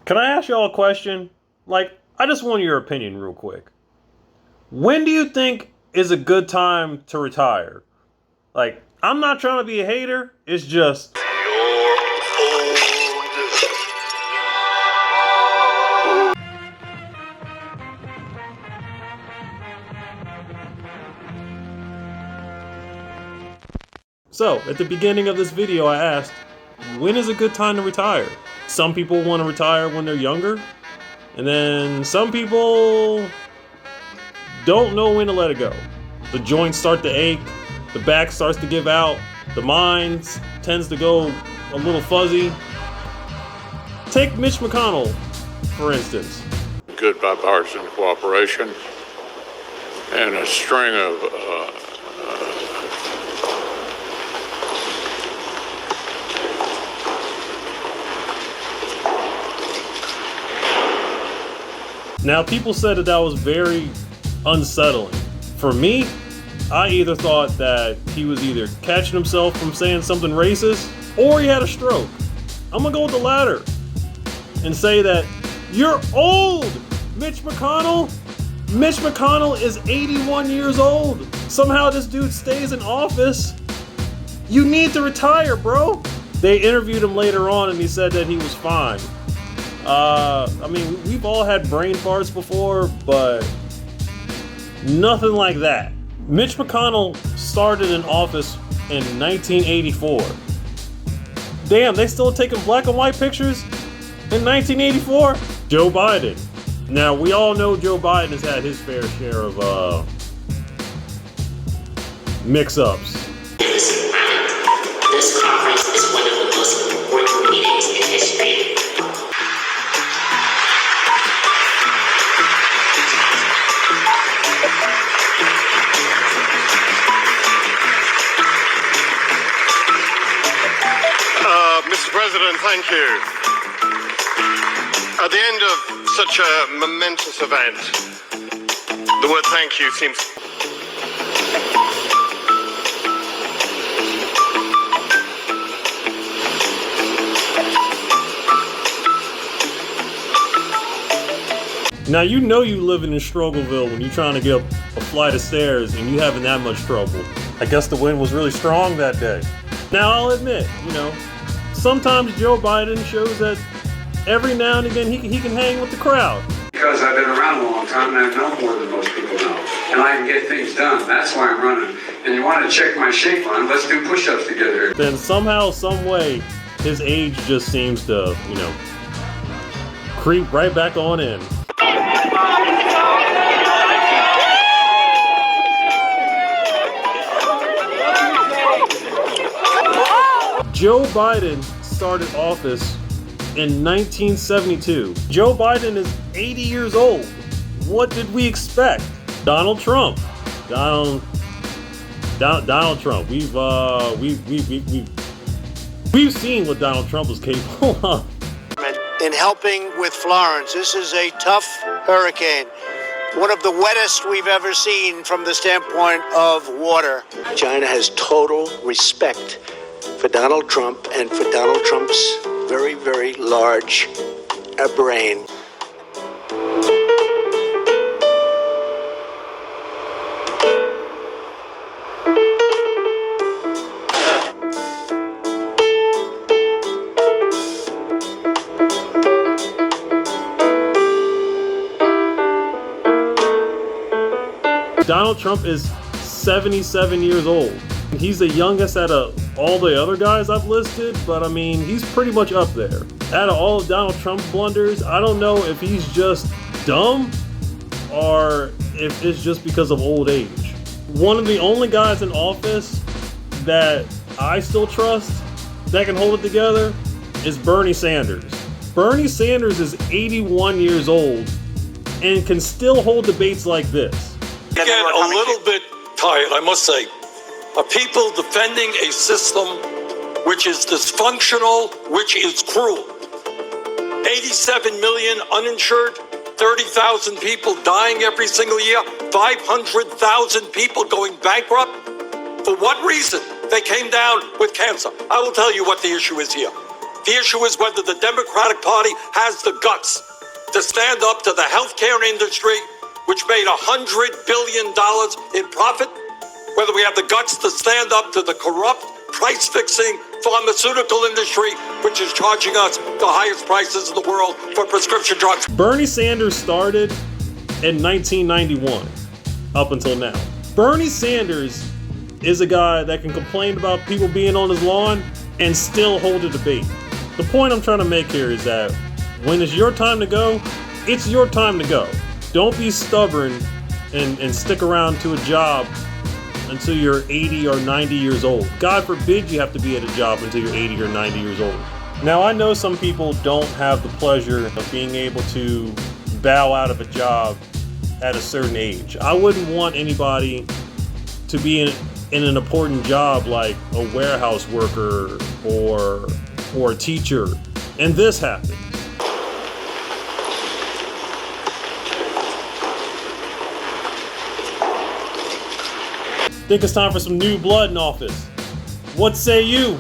Can I ask y'all a question? Like, I just want your opinion real quick. When do you think is a good time to retire? Like, I'm not trying to be a hater. It's just... You're old. So, at the beginning of this video, I asked, when is a good time to retire? Some people want to retire when they're younger, and then some people don't know when to let it go. The joints start to ache, the back starts to give out, the mind tends to go a little fuzzy. Take Mitch McConnell, for instance. Good bipartisan cooperation and a string of Now, people said that was very unsettling. For me, I either thought that he was either catching himself from saying something racist or he had a stroke. I'm gonna go with the latter and say that you're old, Mitch McConnell. Mitch McConnell is 81 years old. Somehow this dude stays in office. You need to retire, bro. They interviewed him later on and he said that he was fine. I mean, we've all had brain farts before, but nothing like that. Mitch McConnell started in office in 1984. Damn, they still taking black and white pictures in 1984? Joe Biden. Now, we all know Joe Biden has had his fair share of mix-ups. This conference is one of the most important meetings in history. Mr. President, thank you. At the end of such a momentous event, the word thank you seems... Now, you know you living in Struggleville when you're trying to get up a flight of stairs and you having that much trouble. I guess the wind was really strong that day. Now, I'll admit, sometimes Joe Biden shows that every now and again he can hang with the crowd. Because I've been around a long time and I know more than most people know. And I can get things done. That's why I'm running. And you want to check my shape on, let's do push-ups together. Then somehow, some way, his age just seems to, creep right back on in. Joe Biden started office in 1972. Joe Biden is 80 years old. What did we expect? Donald Trump. Donald Trump. We've seen what Donald Trump was capable of. In helping with Florence, this is a tough hurricane. One of the wettest we've ever seen from the standpoint of water. China has total respect for Donald Trump and for Donald Trump's very, very large brain. Donald Trump is 77 years old. He's the youngest out of all the other guys I've listed, but I mean, he's pretty much up there. Out of all of Donald Trump's blunders, I don't know if he's just dumb or if it's just because of old age. One of the only guys in office that I still trust that can hold it together is Bernie Sanders. Bernie Sanders is 81 years old and can still hold debates like this. I get a little bit tired, I must say, of people defending a system which is dysfunctional, which is cruel. 87 million uninsured, 30,000 people dying every single year, 500,000 people going bankrupt. For what reason? They came down with cancer. I will tell you what the issue is here. The issue is whether the Democratic Party has the guts to stand up to the healthcare industry, which made $100 billion in profit, whether we have the guts to stand up to the corrupt, price-fixing pharmaceutical industry, which is charging us the highest prices in the world for prescription drugs. Bernie Sanders started in 1991 up until now. Bernie Sanders is a guy that can complain about people being on his lawn and still hold a debate. The point I'm trying to make here is that when it's your time to go, it's your time to go. Don't be stubborn and stick around to a job until you're 80 or 90 years old. God forbid you have to be at a job until you're 80 or 90 years old. Now, I know some people don't have the pleasure of being able to bow out of a job at a certain age. I wouldn't want anybody to be in an important job like a warehouse worker or a teacher, and this happens. Think it's time for some new blood in office. What say you?